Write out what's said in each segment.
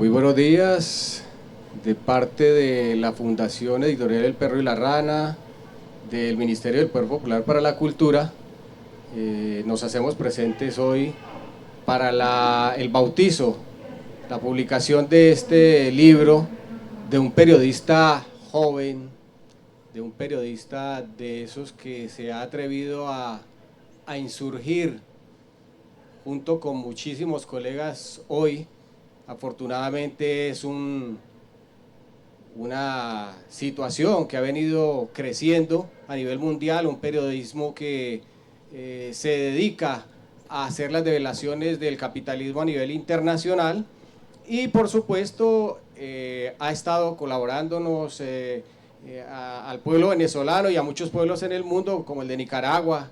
Muy buenos días, de parte de la Fundación Editorial El Perro y la Rana, del Ministerio del Poder Popular para la Cultura. Nos hacemos presentes hoy para el bautizo, la publicación de este libro de un periodista joven, de un periodista de esos que se ha atrevido a insurgir junto con muchísimos colegas hoy. Afortunadamente es una situación que ha venido creciendo a nivel mundial, un periodismo que se dedica a hacer las develaciones del capitalismo a nivel internacional y por supuesto ha estado colaborándonos al pueblo venezolano y a muchos pueblos en el mundo, como el de Nicaragua,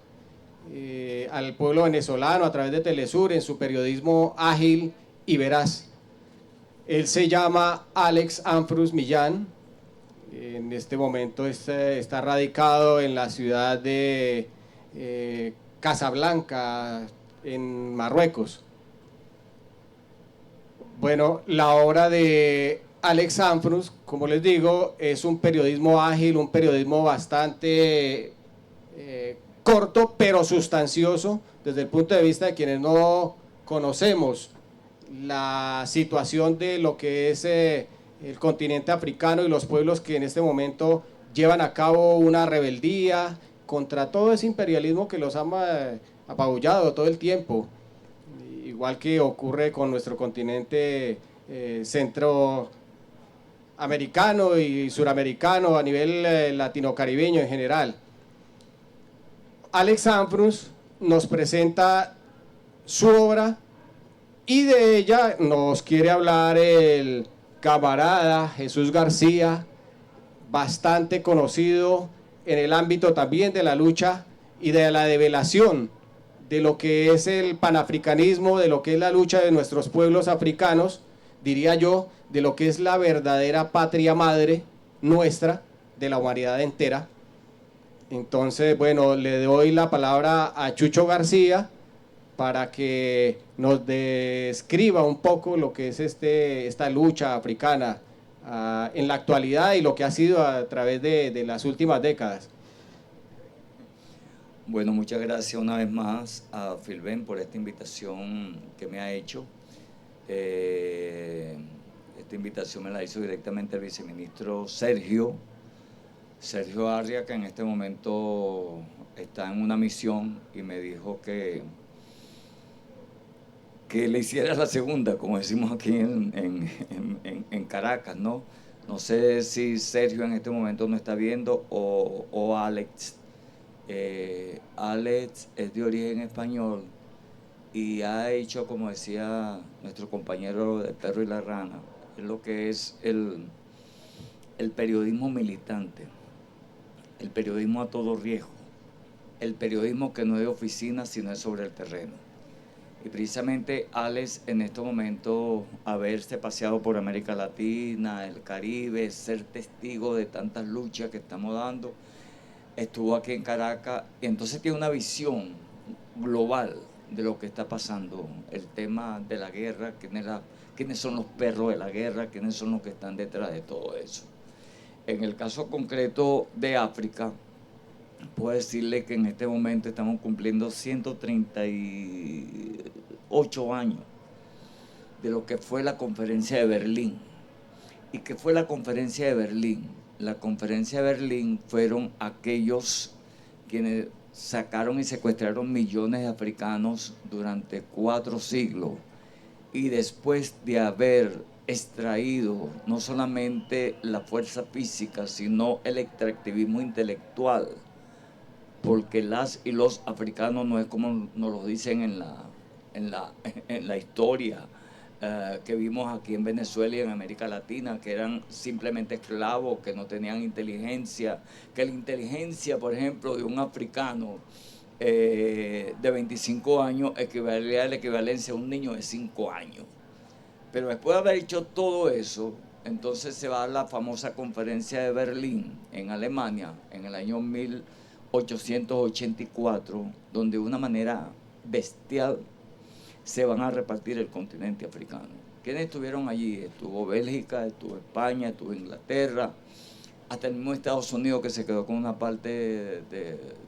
al pueblo venezolano a través de Telesur en su periodismo ágil y veraz. Él se llama Alex Amprus Millán. En este momento está radicado en la ciudad de Casablanca, en Marruecos. Bueno, la obra de Alex Amprus, como les digo, es un periodismo ágil, un periodismo bastante corto, pero sustancioso, desde el punto de vista de quienes no conocemos la situación de lo que es el continente africano y los pueblos que en este momento llevan a cabo una rebeldía contra todo ese imperialismo que los ha apabullado todo el tiempo, igual que ocurre con nuestro continente centroamericano y suramericano, a nivel latino-caribeño en general. Alex Amprus nos presenta su obra y de ella nos quiere hablar el camarada Jesús García, bastante conocido en el ámbito también de la lucha y de la develación de lo que es el panafricanismo, de lo que es la lucha de nuestros pueblos africanos, diría yo, de lo que es la verdadera patria madre nuestra, de la humanidad entera. Entonces, bueno, le doy la palabra a Chucho García para que nos describa un poco lo que es esta lucha africana en la actualidad y lo que ha sido a través de las últimas décadas. Bueno, muchas gracias una vez más a Filben por esta invitación que me ha hecho. Esta invitación me la hizo directamente el viceministro Sergio Arria, que en este momento está en una misión y me dijo que le hiciera la segunda, como decimos aquí en Caracas, ¿no? No sé si Sergio en este momento no está viendo o Alex. Alex es de origen español y ha hecho, como decía nuestro compañero del Perro y la Rana, lo que es el periodismo militante, el periodismo a todo riesgo, el periodismo que no es de oficina, sino es sobre el terreno. Y precisamente Alex en este momento, haberse paseado por América Latina, el Caribe, ser testigo de tantas luchas que estamos dando, estuvo aquí en Caracas y entonces tiene una visión global de lo que está pasando, el tema de la guerra, quiénes son los perros de la guerra, quiénes son los que están detrás de todo eso. En el caso concreto de África, puedo decirle que en este momento estamos cumpliendo 138 años de lo que fue la conferencia de Berlín. ¿Y qué fue la conferencia de Berlín? La conferencia de Berlín fueron aquellos quienes sacaron y secuestraron millones de africanos durante 4 siglos y después de haber extraído no solamente la fuerza física, sino el extractivismo intelectual, porque las y los africanos no es como nos lo dicen en la historia que vimos aquí en Venezuela y en América Latina, que eran simplemente esclavos, que no tenían inteligencia, que la inteligencia, por ejemplo, de un africano de 25 años equivalía a la equivalencia a un niño de 5 años. Pero después de haber hecho todo eso, entonces se va a la famosa conferencia de Berlín en Alemania en el año 1884, donde de una manera bestial se van a repartir el continente africano. ¿Quiénes estuvieron allí? Estuvo Bélgica, estuvo España, estuvo Inglaterra, hasta el mismo Estados Unidos, que se quedó con una parte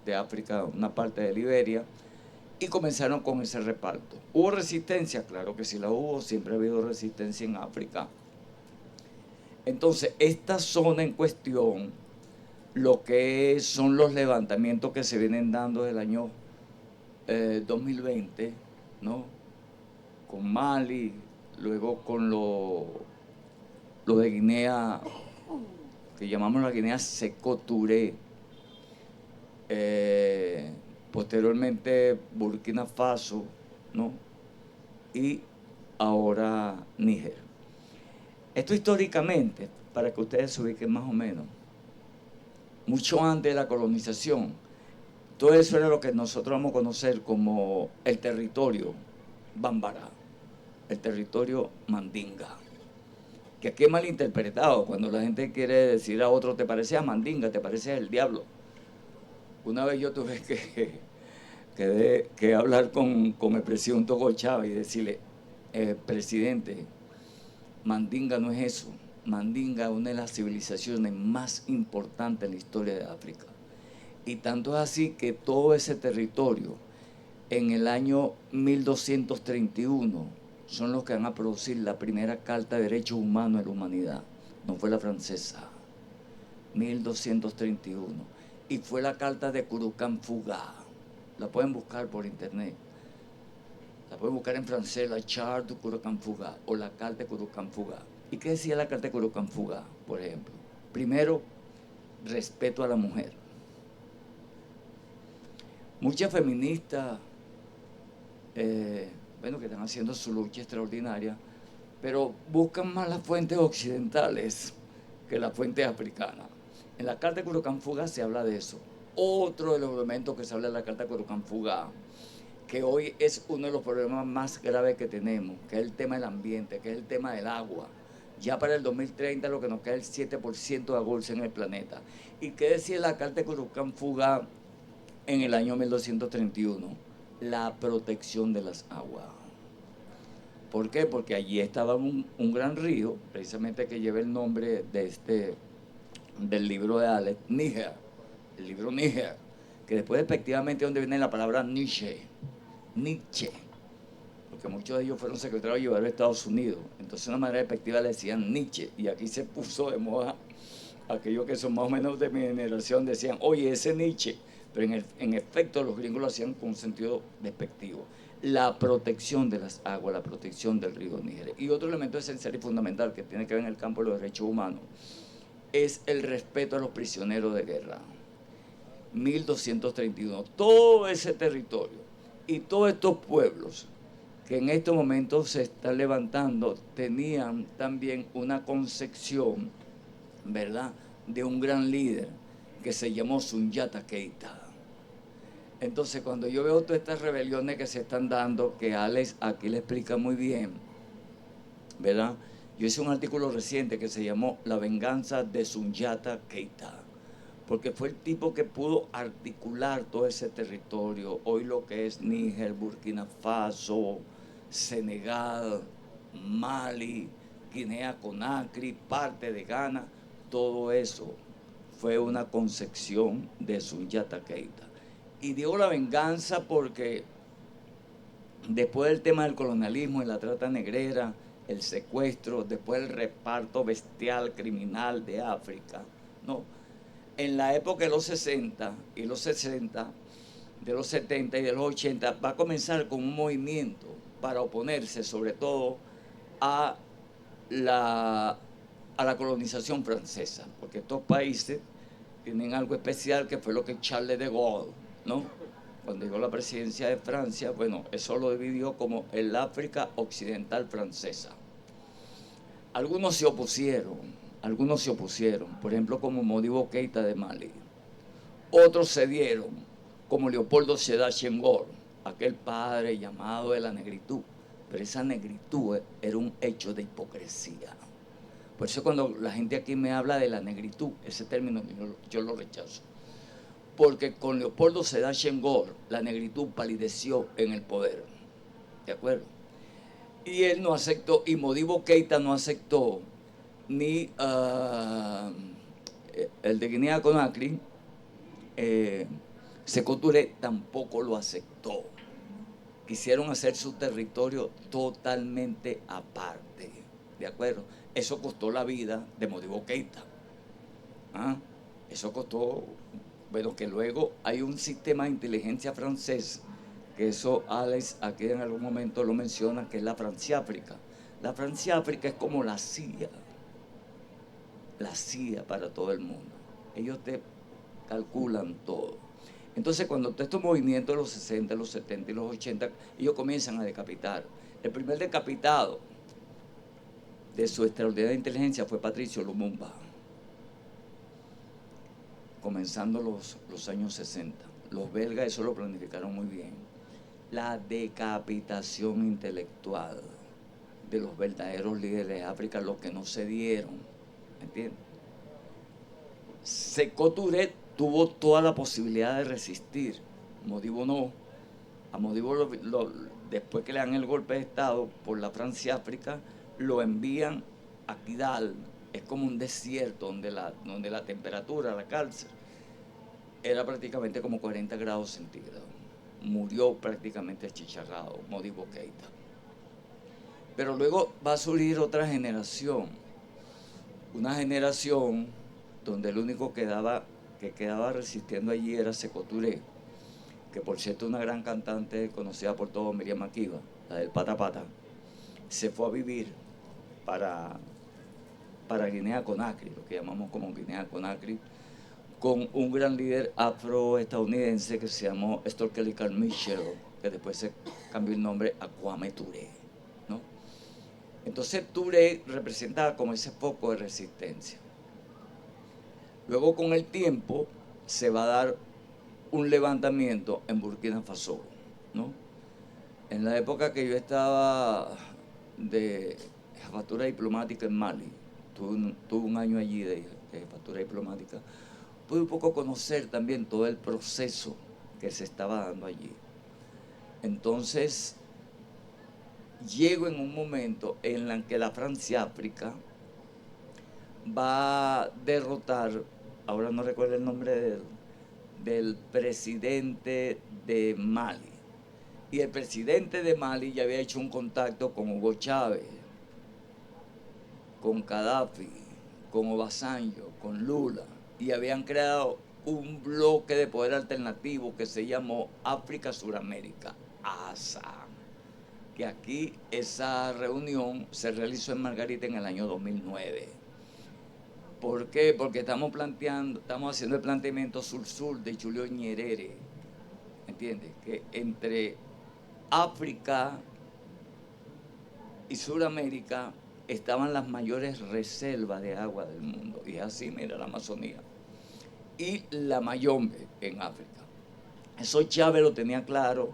de África, una parte de Liberia, y comenzaron con ese reparto. ¿Hubo resistencia? Claro que sí la hubo, siempre ha habido resistencia en África. Entonces, esta zona en cuestión, lo que son los levantamientos que se vienen dando desde el año 2020, ¿no? Con Mali, luego con lo de Guinea, que llamamos la Guinea Sékou Touré, posteriormente Burkina Faso, ¿no? Y ahora Níger. Esto históricamente, para que ustedes se ubiquen más o menos, mucho antes de la colonización, todo eso era lo que nosotros vamos a conocer como el territorio Bambara, el territorio Mandinga, que aquí es malinterpretado. Cuando la gente quiere decir a otro, te pareces a Mandinga, te pareces el diablo. Una vez yo tuve que hablar con el presidente Hugo Chávez y decirle, presidente, Mandinga no es eso. Mandinga es una de las civilizaciones más importantes en la historia de África. Y tanto es así que todo ese territorio, en el año 1231, son los que van a producir la primera Carta de Derechos Humanos en la humanidad. No fue la francesa, 1231. Y fue la Carta de Kurukan Fuga. La pueden buscar por internet. La pueden buscar en francés, la Charte de Kurukan Fuga o la Carta de Kurukan Fuga. ¿Y qué decía la Carta de Kurukan Fuga, por ejemplo? Primero, respeto a la mujer. Muchas feministas, bueno, que están haciendo su lucha extraordinaria, pero buscan más las fuentes occidentales que las fuentes africanas. En la Carta de Kurukan Fuga se habla de eso. Otro de los elementos que se habla de la Carta de Kurukan Fuga, que hoy es uno de los problemas más graves que tenemos, que es el tema del ambiente, que es el tema del agua. Ya para el 2030 lo que nos queda es el 7% de agua dulce en el planeta. ¿Y qué decía la Carta de Kurukan Fuga en el año 1231? La protección de las aguas. ¿Por qué? Porque allí estaba un gran río, precisamente que lleva el nombre del libro de Alex, Níger, el libro Níger, que después efectivamente donde viene la palabra Nietzsche, porque muchos de ellos fueron secretarios de gobierno de Estados Unidos, entonces de una manera despectiva le decían Nietzsche, y aquí se puso de moda, aquellos que son más o menos de mi generación decían, oye, ese Nietzsche, pero en efecto los gringos lo hacían con un sentido despectivo. La protección de las aguas, la protección del río Níger. Y otro elemento esencial y fundamental que tiene que ver en el campo de los derechos humanos es el respeto a los prisioneros de guerra. 1231. Todo ese territorio y todos estos pueblos que en estos momentos se están levantando tenían también una concepción, ¿verdad?, de un gran líder que se llamó Sundiata Keita. Entonces, cuando yo veo todas estas rebeliones que se están dando, que Alex aquí le explica muy bien, ¿verdad? Yo hice un artículo reciente que se llamó La venganza de Sundiata Keita, porque fue el tipo que pudo articular todo ese territorio, hoy lo que es Níger, Burkina Faso, Senegal, Mali, Guinea Conakry, parte de Ghana, todo eso fue una concepción de Sundiata Keita. Y digo la venganza porque después del tema del colonialismo y la trata negrera, el secuestro, después el reparto bestial, criminal de África, ¿no? En la época de los 60 y los 60, de los 70 y de los 80, va a comenzar con un movimiento para oponerse sobre todo a la colonización francesa, porque estos países tienen algo especial que fue lo que Charles de Gaulle, ¿no?, cuando llegó a la presidencia de Francia, bueno, eso lo dividió como el África occidental francesa. Algunos se opusieron, por ejemplo, como Modibo Keita de Mali. Otros cedieron, como Leopoldo Sédar Senghor, aquel padre llamado de la negritud. Pero esa negritud era un hecho de hipocresía. Por eso cuando la gente aquí me habla de la negritud, ese término yo lo rechazo. Porque con Leopoldo Sédar Senghor la negritud palideció en el poder. ¿De acuerdo? Y él no aceptó, y Modibo Keïta no aceptó, ni el de Guinea Conakry, Sékou Touré tampoco lo aceptó. Quisieron hacer su territorio totalmente aparte, ¿de acuerdo? Eso costó la vida de Modibo Keïta. ¿Ah? Eso costó, bueno, que luego hay un sistema de inteligencia francés, que eso Alex aquí en algún momento lo menciona, que es la Franciáfrica. La Franciáfrica es como la CIA para todo el mundo. Ellos te calculan todo. Entonces, cuando todos estos movimientos de los 60, los 70 y los 80, ellos comienzan a decapitar. El primer decapitado de su extraordinaria inteligencia fue Patricio Lumumba, comenzando los años 60. Los belgas eso lo planificaron muy bien. La decapitación intelectual de los verdaderos líderes de África, los que no se dieron, ¿entiendes? Sékou Touré tuvo toda la posibilidad de resistir, Modibo no. A Modibo, después que le dan el golpe de Estado por la Francia-África, lo envían a Kidal. Es como un desierto donde la temperatura, la cárcel, era prácticamente como 40 grados centígrados. Murió prácticamente achicharrado, Modibo Keïta. Pero luego va a surgir otra generación, una generación donde el único que quedaba resistiendo allí era Sékou Touré, que por cierto una gran cantante conocida por todos, Miriam Makeba, la del Pata Pata, se fue a vivir para Guinea Conakry, lo que llamamos como Guinea Conakry, con un gran líder afroestadounidense que se llamó Stokely Carmichael, que después se cambió el nombre a Kwame Touré, ¿no? Entonces Touré representaba como ese foco de resistencia. Luego con el tiempo se va a dar un levantamiento en Burkina Faso, ¿no? En la época que yo estaba de jefatura diplomática en Mali, tuve un año allí de jefatura diplomática, pude un poco conocer también todo el proceso que se estaba dando allí. Entonces, llego en un momento en el que la Francia-África va a derrotar, ahora no recuerdo el nombre del presidente de Mali. Y el presidente de Mali ya había hecho un contacto con Hugo Chávez, con Gaddafi, con Obasanjo, con Lula, y habían creado un bloque de poder alternativo que se llamó África-Suramérica, ASA, que aquí esa reunión se realizó en Margarita en el año 2009. ¿Por qué? Porque estamos haciendo el planteamiento sur-sur de Julio Nyerere, ¿entiendes? Que entre África y Suramérica estaban las mayores reservas de agua del mundo. Y así, mira, la Amazonía. Y la Mayombe en África. Eso Chávez lo tenía claro.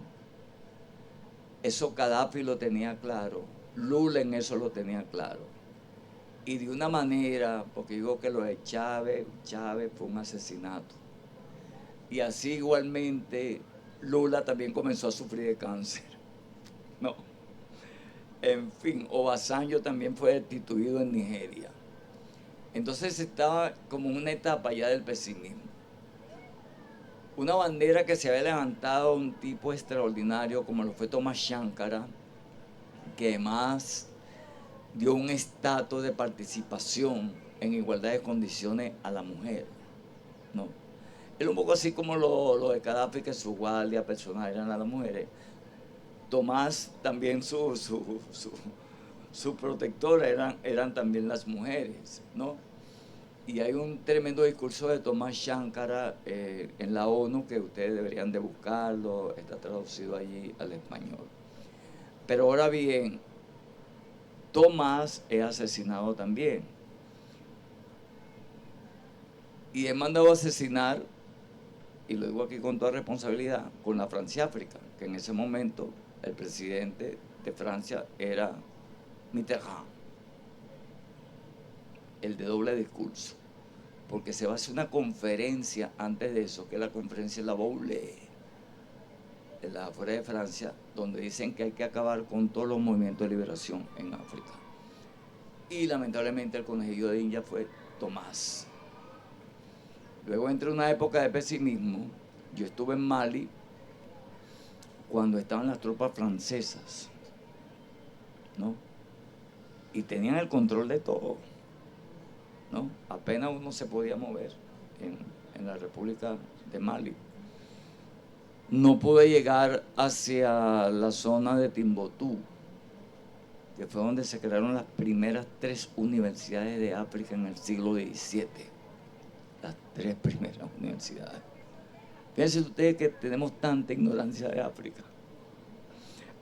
Eso Gaddafi lo tenía claro. Lula en eso lo tenía claro. Y de una manera, porque digo que lo de Chávez fue un asesinato. Y así igualmente Lula también comenzó a sufrir de cáncer. No. En fin, Obasanjo también fue destituido en Nigeria. Entonces estaba como en una etapa ya del pesimismo. Una bandera que se había levantado un tipo extraordinario como lo fue Thomas Sankara, que además dio un estatus de participación en igualdad de condiciones a la mujer, ¿no? Era un poco así como lo de Gaddafi, que su guardia personal eran las mujeres. Tomás también su protectora eran también las mujeres, ¿no? Y hay un tremendo discurso de Thomas Sankara en la ONU que ustedes deberían de buscarlo, está traducido allí al español. Pero ahora bien, Tomás es asesinado también. Y es mandado a asesinar, y lo digo aquí con toda responsabilidad, con la Francia-África, que en ese momento el presidente de Francia era Mitterrand, el de doble discurso, porque se va a hacer una conferencia antes de eso, que es la conferencia de la Baule. en las afueras de Francia, donde dicen que hay que acabar con todos los movimientos de liberación en África. Y lamentablemente el conejillo de Indias fue Tomás. Luego entré en una época de pesimismo. Yo estuve en Mali cuando estaban las tropas francesas, ¿no? Y tenían el control de todo, ¿no? Apenas uno se podía mover en la República de Mali. No pude llegar hacia la zona de Timbuktu, que fue donde se crearon las primeras 3 universidades de África en el siglo XVII. Las 3 primeras universidades. Fíjense ustedes que tenemos tanta ignorancia de África,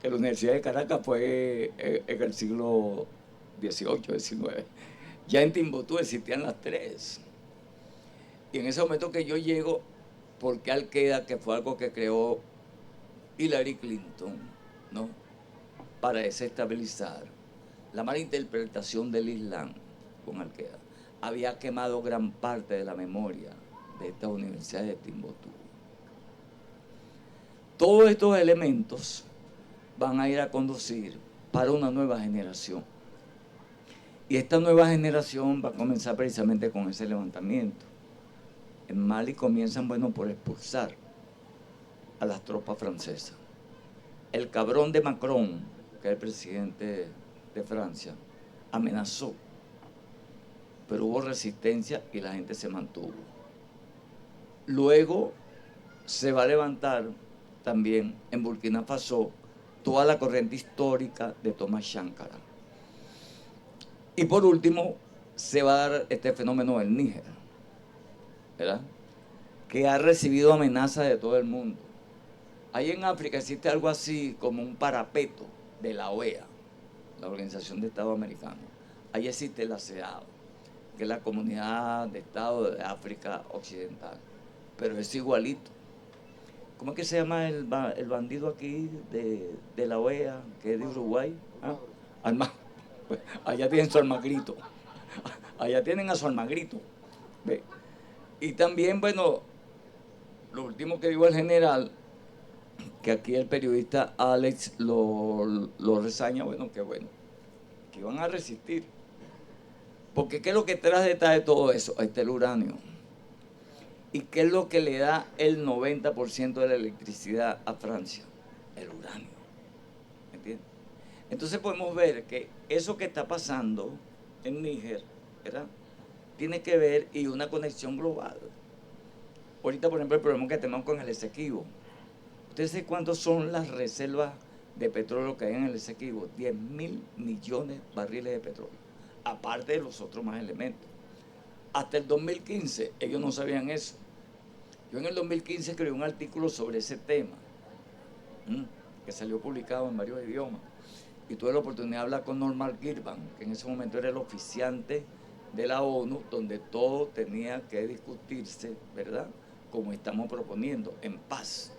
que la Universidad de Caracas fue en el siglo XVIII, XIX. Ya en Timbuktu existían las 3. Y en ese momento que yo llego, porque Al-Qaeda, que fue algo que creó Hillary Clinton, ¿no?, para desestabilizar la mala interpretación del Islam con Al-Qaeda, había quemado gran parte de la memoria de estas universidades de Timbuktu. Todos estos elementos van a ir a conducir para una nueva generación. Y esta nueva generación va a comenzar precisamente con ese levantamiento. En Mali comienzan, bueno, por expulsar a las tropas francesas. El cabrón de Macron, que es el presidente de Francia, amenazó, pero hubo resistencia y la gente se mantuvo. Luego se va a levantar también en Burkina Faso toda la corriente histórica de Thomas Sankara. Y por último, se va a dar este fenómeno del Níger, ¿verdad?, que ha recibido amenazas de todo el mundo. Ahí en África existe algo así como un parapeto de la OEA, la Organización de Estados Americanos. Ahí existe la CEDAW, que es la Comunidad de Estados de África Occidental, pero es igualito. ¿Cómo es que se llama el bandido aquí de la OEA, que es de Uruguay? Allá tienen su Almagrito. Allá tienen a su Almagrito. ¿Ve? Y también, bueno, lo último que dijo el general, que aquí el periodista Alex lo resaña, bueno, que iban a resistir. Porque ¿qué es lo que trae detrás de todo eso? Ahí está el uranio. ¿Y qué es lo que le da el 90% de la electricidad a Francia? El uranio. ¿Me entiendes? Entonces podemos ver que eso que está pasando en Níger, ¿verdad?, tiene que ver y una conexión global. Ahorita, por ejemplo, el problema que tenemos con el Esequibo. ¿Ustedes saben cuántas son las reservas de petróleo que hay en el Esequibo? 10.000 millones de barriles de petróleo, aparte de los otros más elementos. Hasta el 2015 ellos no sabían eso. Yo en el 2015 escribí un artículo sobre ese tema, que salió publicado en varios idiomas. Y tuve la oportunidad de hablar con Norman Girvan, que en ese momento era el oficiante de la ONU, donde todo tenía que discutirse, ¿verdad?, como estamos proponiendo, en paz.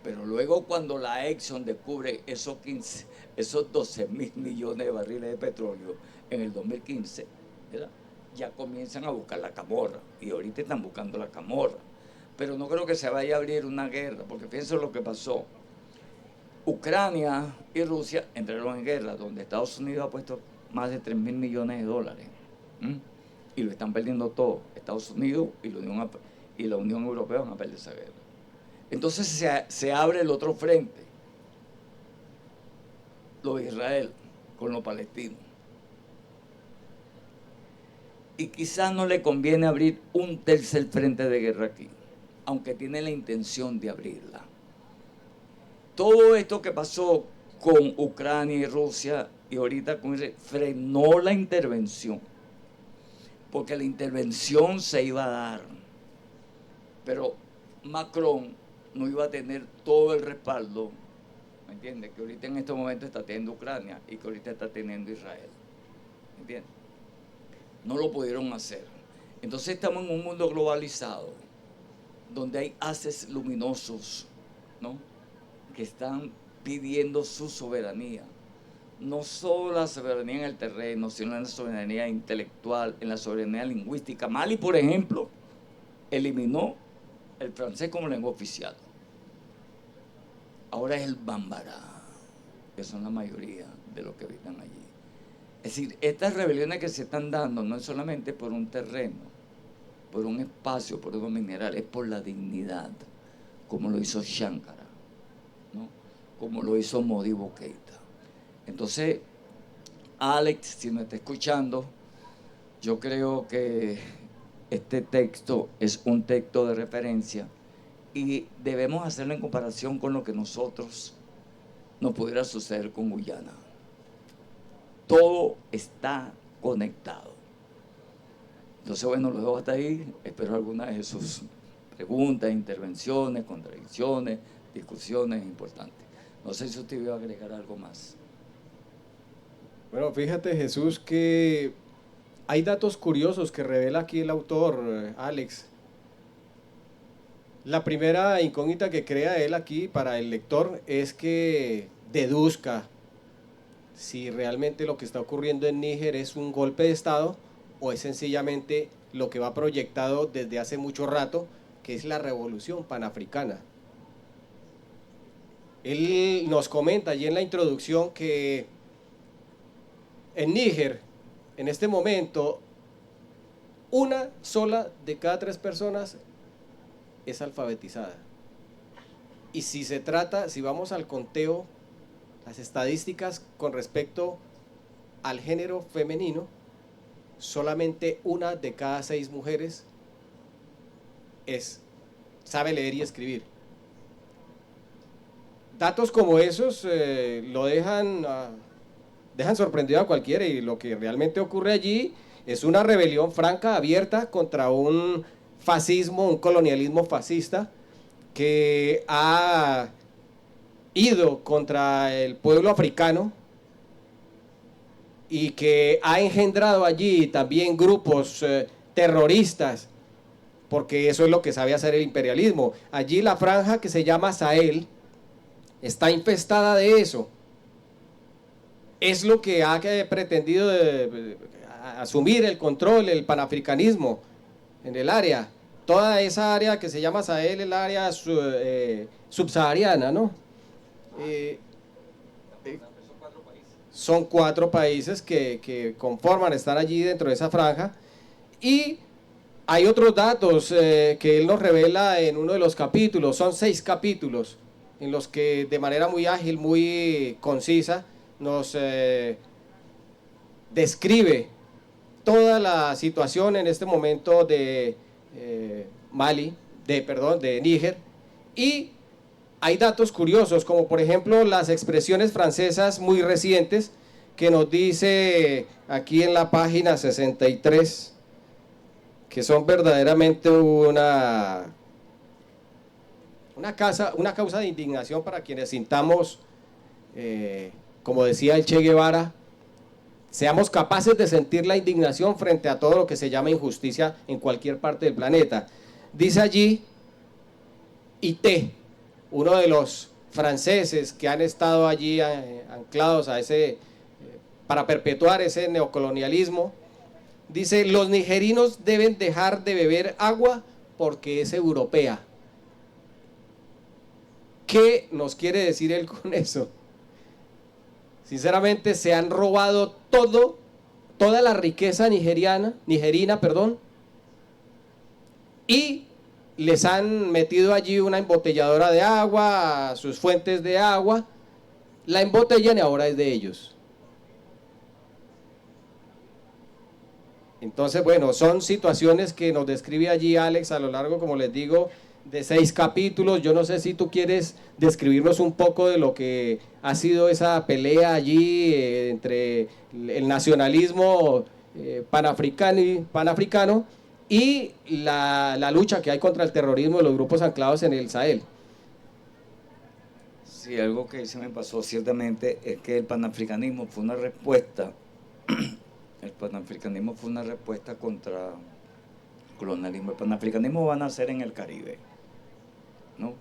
Pero luego cuando la Exxon descubre esos 12.000 millones de barriles de petróleo en el 2015, ¿verdad?, ya comienzan a buscar la camorra. Y ahorita están buscando la camorra. Pero no creo que se vaya a abrir una guerra, porque fíjense lo que pasó. Ucrania y Rusia entraron en guerra, donde Estados Unidos ha puesto más de 3.000 millones de dólares. Y lo están perdiendo todo. Estados Unidos y la Unión Europea van a perder esa guerra. Entonces se abre el otro frente, lo de Israel con los palestinos. Y quizás no le conviene abrir un tercer frente de guerra aquí, aunque tiene la intención de abrirla. Todo esto que pasó con Ucrania y Rusia y ahorita con Israel frenó la intervención, porque la intervención se iba a dar, pero Macron no iba a tener todo el respaldo, ¿me entiendes?, que ahorita en este momento está teniendo Ucrania y que ahorita está teniendo Israel, ¿me entiendes? No lo pudieron hacer. Entonces estamos en un mundo globalizado, donde hay haces luminosos, ¿no?, que están pidiendo su soberanía. No solo la soberanía en el terreno, sino en la soberanía intelectual, en la soberanía lingüística. Mali, por ejemplo, eliminó el francés como lengua oficial. ahora es el Bambará, que son la mayoría de los que habitan allí. Es decir, estas rebeliones que se están dando no es solamente por un terreno, por un espacio, por unos minerales, es por la dignidad, como lo hizo Shankara, ¿no? Como lo hizo Modibo Keïta. Entonces, Alex, si me está escuchando, yo creo que este texto es un texto de referencia y debemos hacerlo en comparación con lo que nosotros nos pudiera suceder con Guyana. Todo está conectado. Entonces, bueno, lo dejo hasta ahí. Espero algunas de sus preguntas, intervenciones, contradicciones, discusiones importantes. No sé si usted iba a agregar algo más. Bueno, fíjate, Jesús, que hay datos curiosos que revela aquí el autor, Alex. La primera incógnita que crea él aquí para el lector es que deduzca si realmente lo que está ocurriendo en Níger es un golpe de Estado o es sencillamente lo que va proyectado desde hace mucho rato, que es la revolución panafricana. Él nos comenta allí en la introducción que en Níger, en este momento, una sola de cada 3 personas es alfabetizada. Y si se trata, si vamos al conteo, las estadísticas con respecto al género femenino, solamente una de cada 6 mujeres sabe leer y escribir. Datos como esos lo dejan sorprendido a cualquiera, y lo que realmente ocurre allí es una rebelión franca, abierta contra un fascismo, un colonialismo fascista que ha ido contra el pueblo africano y que ha engendrado allí también grupos terroristas, porque eso es lo que sabe hacer el imperialismo. Allí la franja que se llama Sahel está infestada de eso. Es lo que ha pretendido asumir el control, el panafricanismo en el área. Toda esa área que se llama Sahel, el área subsahariana, ¿no? Son 4 países que conforman, están allí dentro de esa franja. Y hay otros datos que él nos revela en uno de los capítulos. Son 6 capítulos en los que de manera muy ágil, muy concisa, nos describe toda la situación en este momento de de Níger. Y hay datos curiosos, como por ejemplo las expresiones francesas muy recientes, que nos dice aquí en la página 63, que son verdaderamente una causa de indignación para quienes sintamos, como decía el Che Guevara, seamos capaces de sentir la indignación frente a todo lo que se llama injusticia en cualquier parte del planeta. Dice allí Ité, uno de los franceses que han estado allí anclados a para perpetuar ese neocolonialismo, dice: los nigerinos deben dejar de beber agua porque es europea. ¿Qué nos quiere decir él con eso? Sinceramente, se han robado toda la riqueza nigerina, y les han metido allí una embotelladora de agua, sus fuentes de agua, la embotellan y ahora es de ellos. Entonces, bueno, son situaciones que nos describe allí Alex a lo largo, como les digo, de 6 capítulos. Yo no sé si tú quieres describirnos un poco de lo que ha sido esa pelea allí entre el nacionalismo panafricano y la lucha que hay contra el terrorismo de los grupos anclados en el Sahel. Sí, algo que se me pasó ciertamente es que el panafricanismo fue una respuesta contra el colonialismo. El panafricanismo va a nacer en el Caribe, ¿no?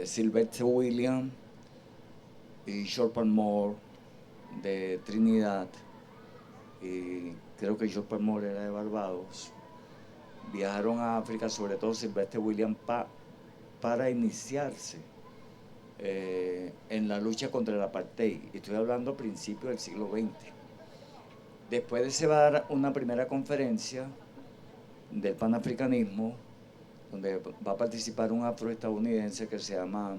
Sylvester Williams y Shortman Moore de Trinidad, y creo que Shortman Moore era de Barbados, viajaron a África, sobre todo Sylvester Williams, para iniciarse en la lucha contra el apartheid. Estoy hablando a principios del siglo XX. Después de se va a dar una primera conferencia del panafricanismo, donde va a participar un afroestadounidense que se llama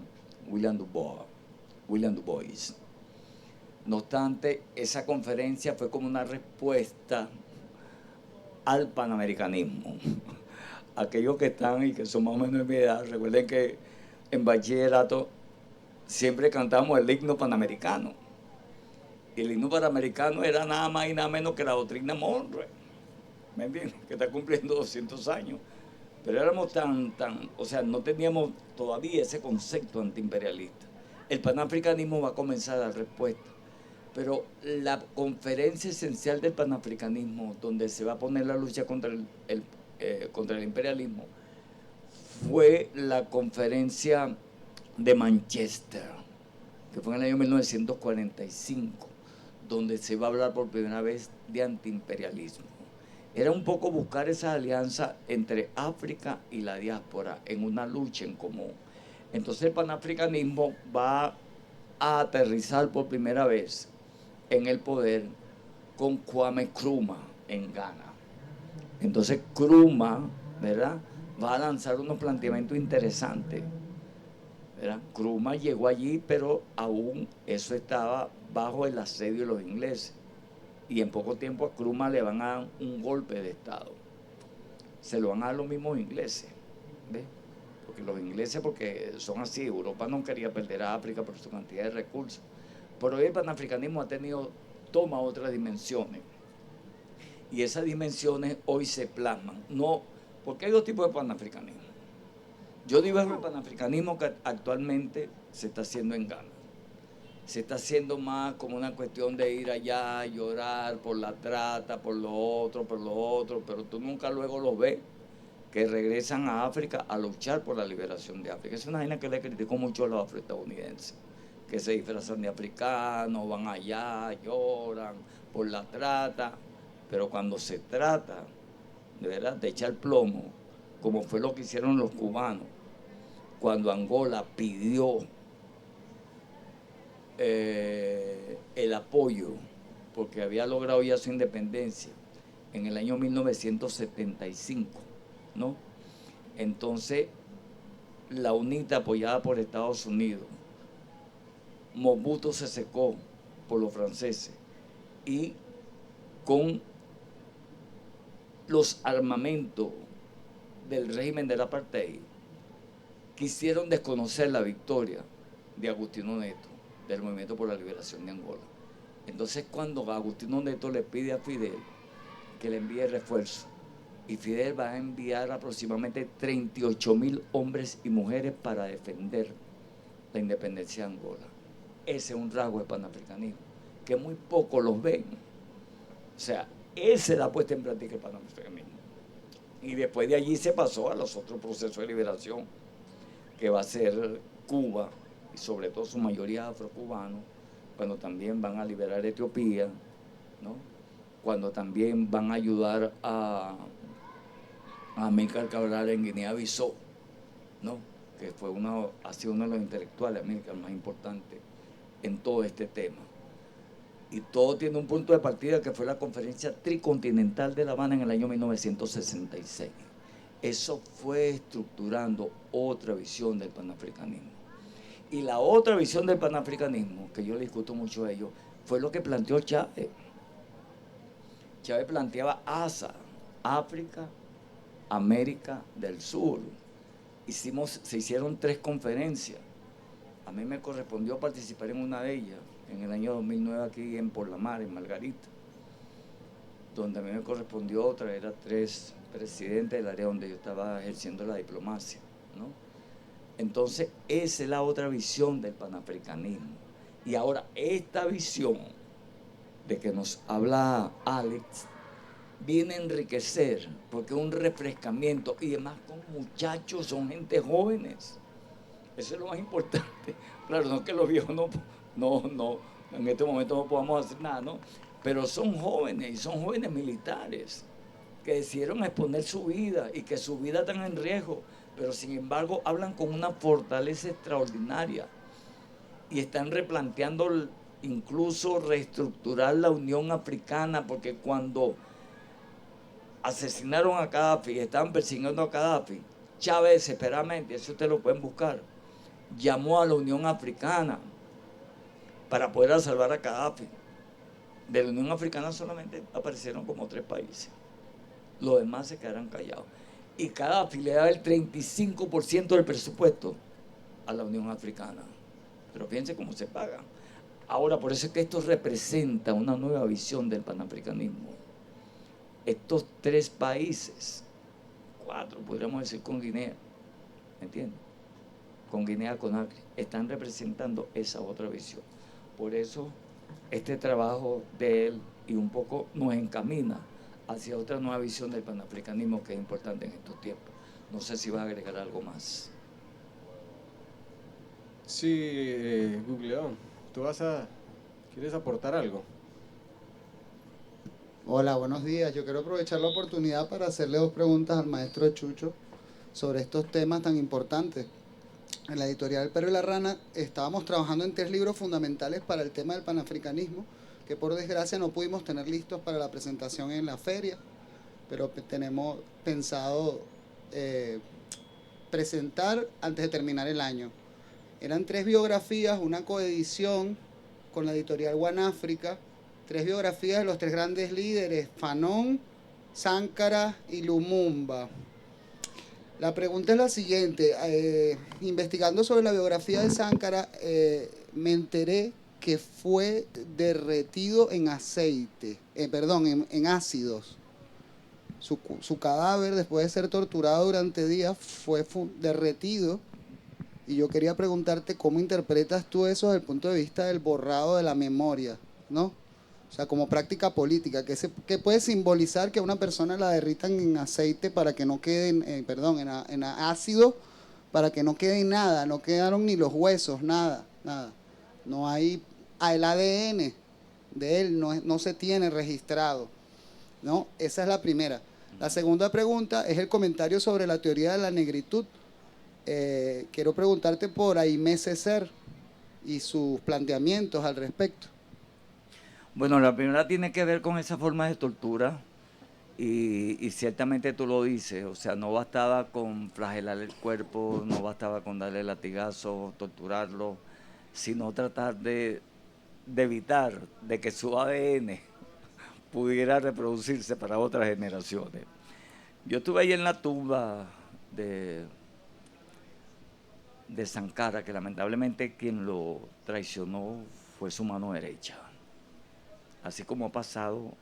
William Du Bois. No obstante, esa conferencia fue como una respuesta al panamericanismo. Aquellos que están y que son más o menos de mi edad, recuerden que en bachillerato siempre cantamos el himno panamericano. Y el himno panamericano era nada más y nada menos que la doctrina Monroe, ¿me entiendes? Que está cumpliendo 200 años. Pero éramos o sea, no teníamos todavía ese concepto antiimperialista. El panafricanismo va a comenzar a dar respuesta. Pero la conferencia esencial del panafricanismo, donde se va a poner la lucha contra el imperialismo, fue la conferencia de Manchester, que fue en el año 1945, donde se va a hablar por primera vez de antiimperialismo. Era un poco buscar esa alianza entre África y la diáspora en una lucha en común. Entonces el panafricanismo va a aterrizar por primera vez en el poder con Kwame Nkrumah en Ghana. Entonces Nkrumah, ¿verdad?, va a lanzar unos planteamientos interesantes, ¿verdad? Nkrumah llegó allí, pero aún eso estaba bajo el asedio de los ingleses. Y en poco tiempo a Nkrumah le van a dar un golpe de Estado. Se lo van a dar los mismos ingleses, ¿ves? Porque los ingleses, porque son así, Europa no quería perder a África por su cantidad de recursos. Pero hoy el panafricanismo toma otras dimensiones. Y esas dimensiones hoy se plasman. No, porque hay dos tipos de panafricanismo. Yo digo el panafricanismo que actualmente se está haciendo en Ghana. Se está haciendo más como una cuestión de ir allá, llorar por la trata, por lo otro, pero tú nunca luego los ves que regresan a África a luchar por la liberación de África. Es una vaina que le criticó mucho a los afroestadounidenses, que se disfrazan de africanos, van allá, lloran por la trata, pero cuando se trata, de verdad, de echar plomo, como fue lo que hicieron los cubanos, cuando Angola pidió el apoyo, porque había logrado ya su independencia en el año 1975, ¿no? Entonces, la UNITA, apoyada por Estados Unidos, Mobutu se secó por los franceses y con los armamentos del régimen del apartheid quisieron desconocer la victoria de Agustino Neto, del Movimiento por la Liberación de Angola. Entonces, cuando Agustino Neto le pide a Fidel que le envíe refuerzo, y Fidel va a enviar aproximadamente 38.000 hombres y mujeres para defender la independencia de Angola. Ese es un rasgo de panafricanismo, que muy pocos los ven. O sea, esa es la puesta en práctica del panafricanismo. Y después de allí se pasó a los otros procesos de liberación, que va a ser Cuba, y sobre todo su mayoría afrocubanos, cuando también van a liberar Etiopía, ¿no? Cuando también van a ayudar a Amílcar Cabral en Guinea-Bissau, ¿no? Que ha sido uno de los intelectuales Amílcar más importantes en todo este tema. Y todo tiene un punto de partida que fue la Conferencia Tricontinental de La Habana en el año 1966. Eso fue estructurando otra visión del panafricanismo. Y la otra visión del panafricanismo, que yo le discuto mucho a ellos, fue lo que planteó Chávez. Chávez planteaba ASA, África, América del Sur. Se hicieron 3 conferencias. A mí me correspondió participar en una de ellas, en el año 2009 aquí en Por la Mar, en Margarita, donde a mí me correspondió traer a 3 presidentes del área donde yo estaba ejerciendo la diplomacia, ¿no? Entonces, esa es la otra visión del panafricanismo. Y ahora, esta visión de que nos habla Alex, viene a enriquecer, porque es un refrescamiento, y además con muchachos, son gente jóvenes. Eso es lo más importante. Claro, no es que los viejos no, en este momento no podamos hacer nada, ¿no? Pero son jóvenes, y son jóvenes militares, que decidieron exponer su vida, y que su vida está en riesgo, pero sin embargo hablan con una fortaleza extraordinaria. y están replanteando incluso reestructurar la Unión Africana, porque cuando asesinaron a Gaddafi y estaban persiguiendo a Gaddafi, Chávez desesperadamente, eso ustedes lo pueden buscar, llamó a la Unión Africana para poder salvar a Gaddafi. De la Unión Africana solamente aparecieron como 3 países. Los demás se quedaron callados. Y Gaddafi le daba el 35% del presupuesto a la Unión Africana. Pero fíjense cómo se paga. Ahora, por eso es que esto representa una nueva visión del panafricanismo. Estos 3 países, 4 podríamos decir con Guinea, ¿me entiendes? Con Guinea Conakry, están representando esa otra visión. Por eso este trabajo de él y un poco nos encamina hacia otra nueva visión del panafricanismo que es importante en estos tiempos. No sé si va a agregar algo más. Sí, Googleón, ¿quieres aportar algo? Hola, buenos días. Yo quiero aprovechar la oportunidad para hacerle 2 preguntas al maestro Chucho sobre estos temas tan importantes. En la editorial Perro y la Rana estábamos trabajando en 3 libros fundamentales para el tema del panafricanismo, que por desgracia no pudimos tener listos para la presentación en la feria, pero tenemos pensado presentar antes de terminar el año. Eran 3 biografías, una coedición con la editorial One Africa, 3 biografías de los 3 grandes líderes, Fanon, Sankara y Lumumba. La pregunta es la siguiente, investigando sobre la biografía de Sankara, me enteré que fue derretido en aceite, en ácidos. Su cadáver, después de ser torturado durante días, fue derretido. Y yo quería preguntarte cómo interpretas tú eso desde el punto de vista del borrado de la memoria, ¿no? O sea, como práctica política, que puede simbolizar que a una persona la derritan en aceite para que no quede, en ácido, para que no quede nada, no quedaron ni los huesos, nada. No hay, el ADN de él no se tiene registrado, ¿no? Esa es la primera. La segunda pregunta es el comentario sobre la teoría de la negritud. Quiero preguntarte por Aimé Césaire y sus planteamientos al respecto. Bueno, la primera tiene que ver con esa forma de tortura y ciertamente tú lo dices, o sea, no bastaba con flagelar el cuerpo, no bastaba con darle latigazos, torturarlo, sino tratar de evitar de que su ADN pudiera reproducirse para otras generaciones. Yo estuve ahí en la tumba de Sankara, que lamentablemente quien lo traicionó fue su mano derecha. Así como ha pasado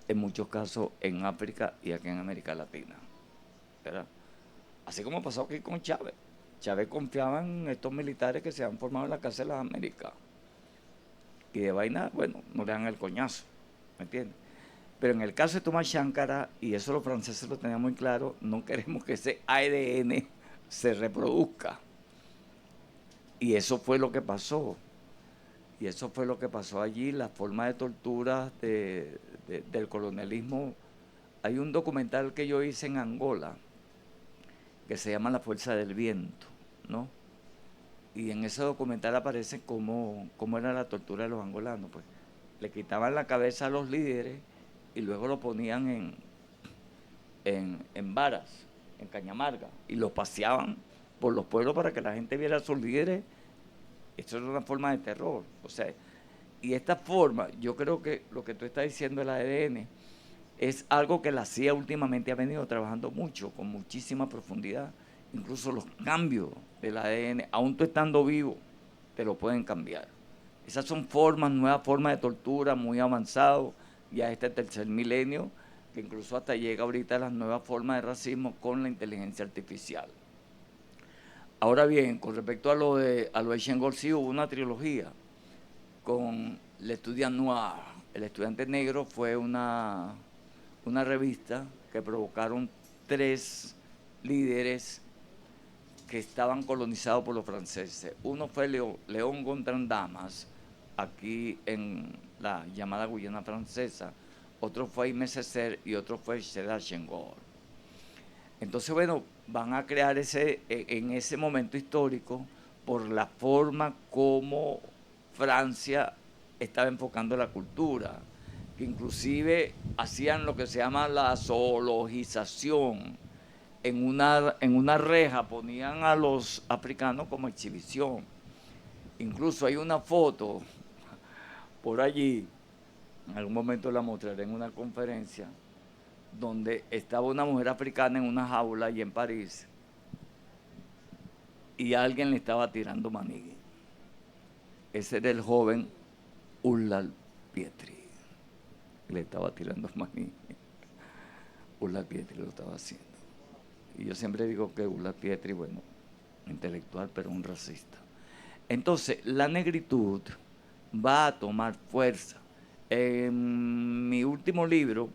en muchos casos en África y aquí en América Latina, ¿verdad? Así como pasó aquí con Chávez. Chávez confiaba en estos militares que se han formado en la cárcel de las Américas. Y de vaina, bueno, no le dan el coñazo, ¿me entiendes? Pero en el caso de Thomas Sankara, y eso los franceses lo tenían muy claro, no queremos que ese ADN se reproduzca. Y eso fue lo que pasó. Y eso fue lo que pasó allí, la forma de tortura del colonialismo. Hay un documental que yo hice en Angola que se llama La Fuerza del Viento, ¿no? Y en ese documental aparece cómo era la tortura de los angolanos. Pues le quitaban la cabeza a los líderes y luego lo ponían en varas, en cañamarga, y los paseaban por los pueblos para que la gente viera a sus líderes. Esto es una forma de terror. O sea, y esta forma, yo creo que lo que tú estás diciendo del ADN es algo que la CIA últimamente ha venido trabajando mucho, con muchísima profundidad. Incluso los cambios del ADN, aún tú estando vivo, te lo pueden cambiar. Esas son nuevas formas de tortura muy avanzadas, ya este tercer milenio, que incluso hasta llega ahorita a las nuevas formas de racismo con la inteligencia artificial. Ahora bien, con respecto a lo de Shenghor, sí hubo una trilogía con l'Etudiant Noir. El Estudiante Negro fue una revista que provocaron 3 líderes que estaban colonizados por los franceses. Uno fue León Gondran Damas, aquí en la llamada Guyana Francesa. Otro fue Aimé Césaire y otro fue Sédar Senghor. Entonces, bueno, van a crear en ese momento histórico, por la forma como Francia estaba enfocando la cultura, que inclusive hacían lo que se llama la zoologización. En una reja ponían a los africanos como exhibición. Incluso hay una foto por allí, en algún momento la mostraré en una conferencia, donde estaba una mujer africana en una jaula allí en París y alguien le estaba tirando maní. Ese era el joven Ullal Pietri. Le estaba tirando maní. Ullal Pietri lo estaba haciendo. Y yo siempre digo que Ullal Pietri, bueno, intelectual, pero un racista. Entonces, la negritud va a tomar fuerza. En mi último libro,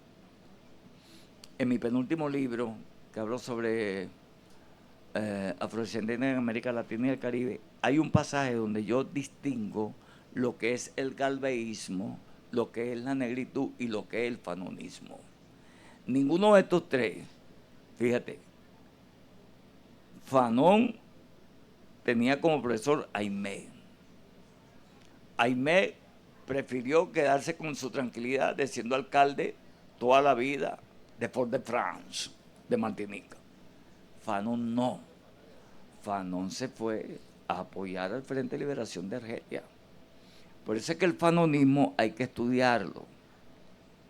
en mi penúltimo libro, que hablo sobre afrodescendientes en América Latina y el Caribe, hay un pasaje donde yo distingo lo que es el galveísmo, lo que es la negritud y lo que es el fanonismo. Ninguno de estos tres, fíjate, Fanon tenía como profesor Aimé. Aimé prefirió quedarse con su tranquilidad de siendo alcalde toda la vida de Fort-de-France, de Martinica. Fanon no. Fanon se fue a apoyar al Frente de Liberación de Argelia. Por eso es que el fanonismo hay que estudiarlo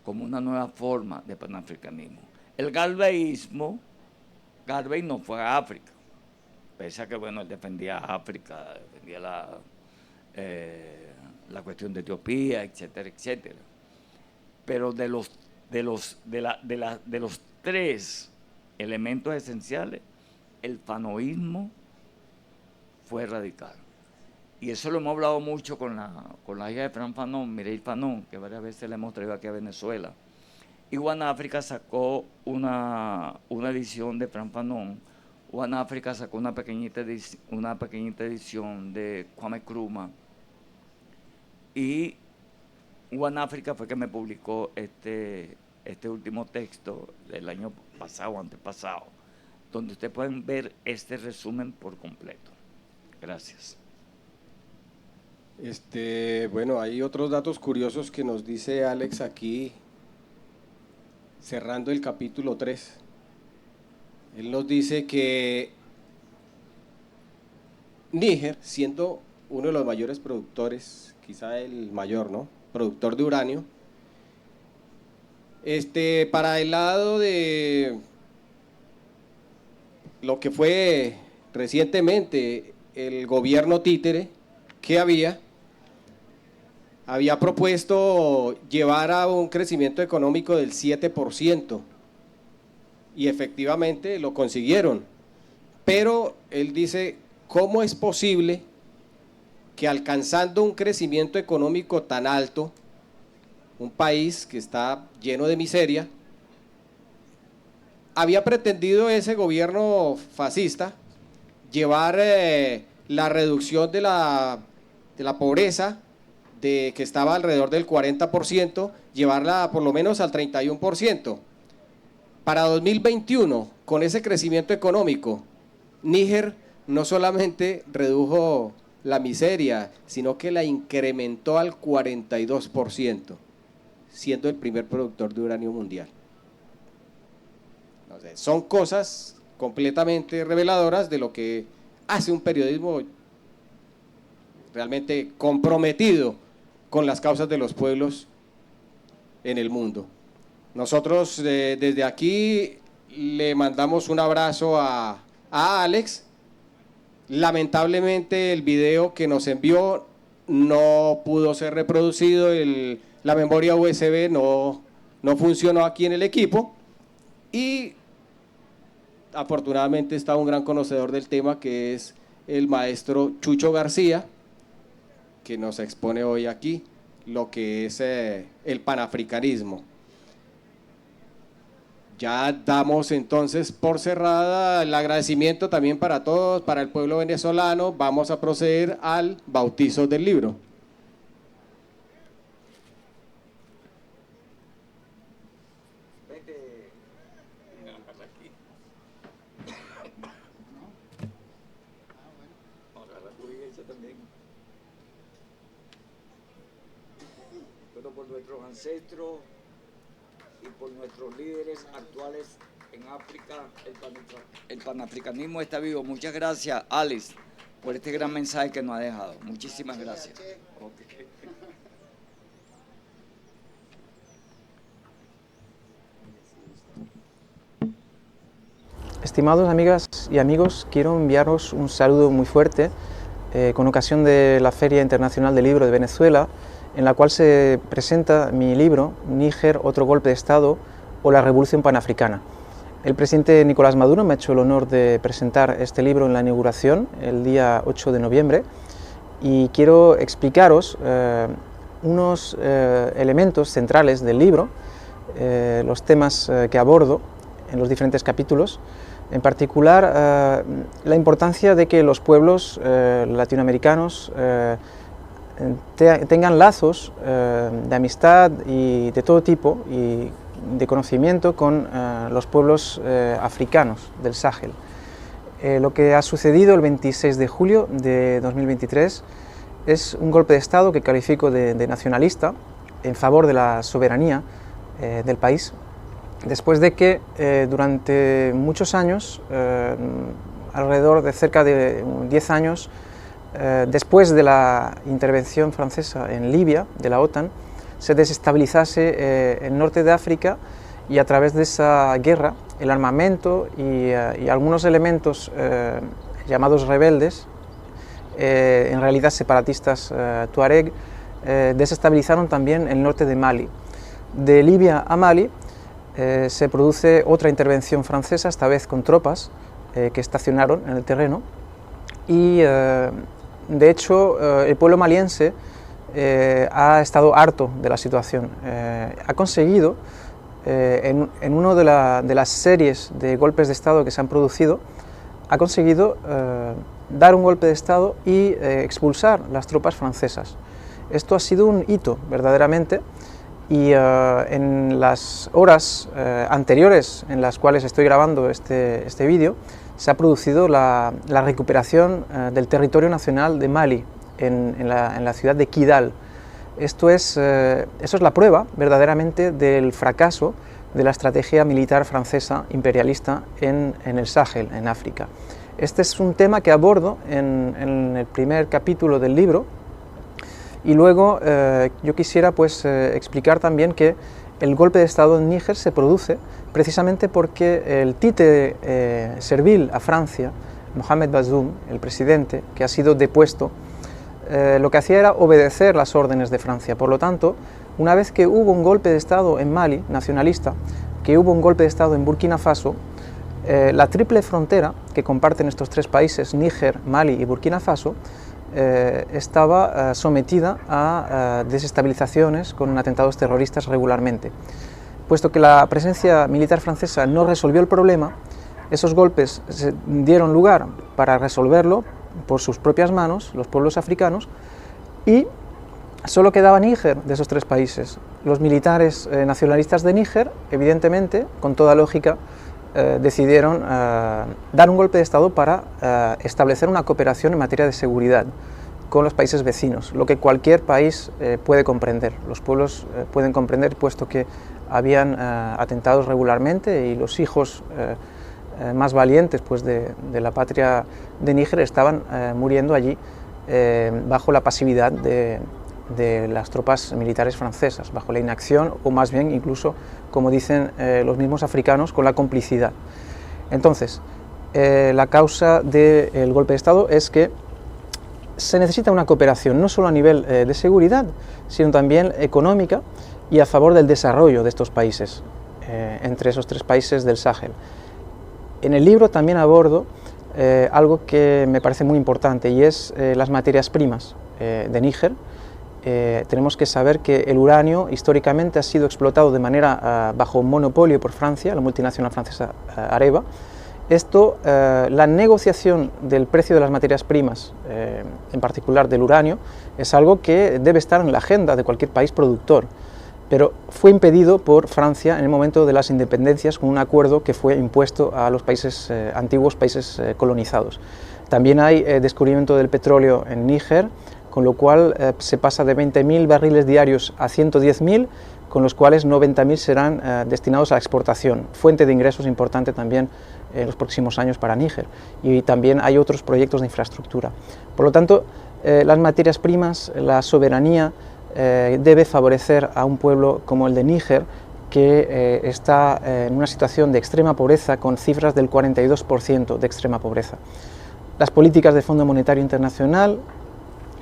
como una nueva forma de panafricanismo. El galveísmo, Garvey no fue a África, pese a que, bueno, él defendía a África, defendía la cuestión de Etiopía, etcétera, etcétera. Pero de los tres elementos esenciales, el fanoísmo fue radical. Y eso lo hemos hablado mucho con la hija de Fran Fanon, Mireille Fanon, que varias veces le hemos traído aquí a Venezuela. Y África sacó una edición de Fran Fanon. África sacó una pequeñita edición de Kwame Nkrumah. Y África fue que me publicó este último texto del año pasado, antepasado, donde ustedes pueden ver este resumen por completo. Gracias. Bueno, hay otros datos curiosos que nos dice Alex aquí, cerrando el capítulo 3. Él nos dice que Níger, siendo uno de los mayores productores, quizá el mayor, ¿no?, productor de uranio, para el lado de lo que fue recientemente el gobierno títere que había propuesto llevar a un crecimiento económico del 7%, y efectivamente lo consiguieron. Pero él dice, ¿cómo es posible que alcanzando un crecimiento económico tan alto, un país que está lleno de miseria, había pretendido ese gobierno fascista llevar la reducción de la pobreza, que estaba alrededor del 40%, llevarla por lo menos al 31%. Para 2021, con ese crecimiento económico, Níger no solamente redujo la miseria, sino que la incrementó al 42%, siendo el primer productor de uranio mundial. Entonces, son cosas completamente reveladoras de lo que hace un periodismo realmente comprometido con las causas de los pueblos en el mundo. Nosotros desde aquí le mandamos un abrazo a Alex. Lamentablemente el video que nos envió no pudo ser reproducido, la memoria USB no funcionó aquí en el equipo, y afortunadamente está un gran conocedor del tema, que es el maestro Chucho García, que nos expone hoy aquí lo que es el panafricanismo. Ya damos entonces por cerrada el agradecimiento también para todos, para el pueblo venezolano. Vamos a proceder al bautizo del libro. ancestros y por nuestros líderes actuales en África. El panafricanismo está vivo. Muchas gracias, Alex, por este gran mensaje que nos ha dejado. Muchísimas gracias. Okay. Estimados amigas y amigos, quiero enviaros un saludo muy fuerte con ocasión de la Feria Internacional del Libro de Venezuela, en la cual se presenta mi libro Níger, otro golpe de Estado o la Revolución Panafricana. El presidente Nicolás Maduro me ha hecho el honor de presentar este libro en la inauguración el día 8 de noviembre y quiero explicaros unos elementos centrales del libro, los temas que abordo en los diferentes capítulos. En particular, la importancia de que los pueblos latinoamericanos tengan lazos de amistad y de todo tipo y de conocimiento con los pueblos africanos del Sahel. Lo que ha sucedido el 26 de julio de 2023 es un golpe de Estado que califico de nacionalista en favor de la soberanía del país, después de que durante muchos años, alrededor de cerca de 10 años, después de la intervención francesa en Libia, de la OTAN, se desestabilizase el norte de África y a través de esa guerra, el armamento y algunos elementos llamados rebeldes, en realidad separatistas tuareg, desestabilizaron también el norte de Mali. De Libia a Mali se produce otra intervención francesa, esta vez con tropas que estacionaron en el terreno y de hecho el pueblo maliense ha estado harto de la situación. Ha conseguido, en una de las series de golpes de Estado que se han producido, ha conseguido dar un golpe de Estado y expulsar las tropas francesas. Esto ha sido un hito, verdaderamente, y en las horas anteriores en las cuales estoy grabando este vídeo, se ha producido la recuperación del territorio nacional de Mali, en la ciudad de Kidal. Eso es la prueba, verdaderamente, del fracaso de la estrategia militar francesa imperialista en el Sahel, en África. Este es un tema que abordo en el primer capítulo del libro. Y luego yo quisiera explicar también que el golpe de Estado en Níger se produce precisamente porque el títere servil a Francia, Mohamed Bazoum, el presidente, que ha sido depuesto, lo que hacía era obedecer las órdenes de Francia. Por lo tanto, una vez que hubo un golpe de Estado en Mali, nacionalista, que hubo un golpe de Estado en Burkina Faso, la triple frontera que comparten estos tres países, Níger, Mali y Burkina Faso, estaba sometida a desestabilizaciones con atentados terroristas regularmente. Puesto que la presencia militar francesa no resolvió el problema, esos golpes dieron lugar para resolverlo por sus propias manos, los pueblos africanos, y solo quedaba Níger de esos tres países. Los militares nacionalistas de Níger, evidentemente, con toda lógica, decidieron dar un golpe de Estado para establecer una cooperación en materia de seguridad con los países vecinos, lo que cualquier país puede comprender. Los pueblos pueden comprender, puesto que habían atentados regularmente y los hijos más valientes de la patria de Níger estaban muriendo allí bajo la pasividad de las tropas militares francesas, bajo la inacción o más bien incluso, como dicen los mismos africanos, con la complicidad. Entonces, la causa del golpe de Estado es que se necesita una cooperación no solo a nivel de seguridad, sino también económica y a favor del desarrollo de estos países, entre esos tres países del Sahel. En el libro también abordo algo que me parece muy importante y es las materias primas de Níger. Tenemos que saber que el uranio históricamente ha sido explotado de manera bajo monopolio por Francia, la multinacional francesa Areva. La negociación del precio de las materias primas, en particular del uranio, es algo que debe estar en la agenda de cualquier país productor, pero fue impedido por Francia en el momento de las independencias con un acuerdo que fue impuesto a los países antiguos países colonizados. También hay descubrimiento del petróleo en Níger, con lo cual se pasa de 20.000 barriles diarios a 110.000, con los cuales 90.000 serán destinados a la exportación, fuente de ingresos importante también en los próximos años para Níger, y también hay otros proyectos de infraestructura. Por lo tanto, las materias primas, la soberanía debe favorecer a un pueblo como el de Níger, que está en una situación de extrema pobreza, con cifras del 42% de extrema pobreza. Las políticas del Fondo Monetario Internacional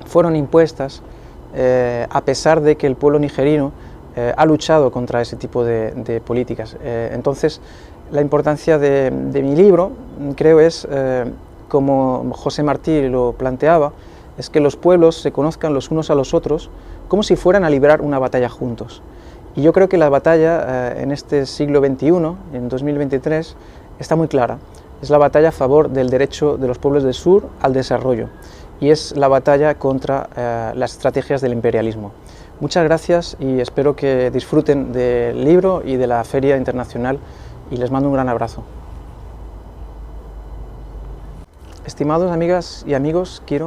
fueron impuestas a pesar de que el pueblo nigerino ha luchado contra ese tipo de políticas. Entonces, la importancia de mi libro, creo, es, como José Martí lo planteaba, es que los pueblos se conozcan los unos a los otros como si fueran a librar una batalla juntos. Y yo creo que la batalla en este siglo XXI, en 2023, está muy clara. Es la batalla a favor del derecho de los pueblos del sur al desarrollo, y es la batalla contra las estrategias del imperialismo. Muchas gracias y espero que disfruten del libro y de la Feria Internacional, y les mando un gran abrazo. Estimados amigas y amigos, quiero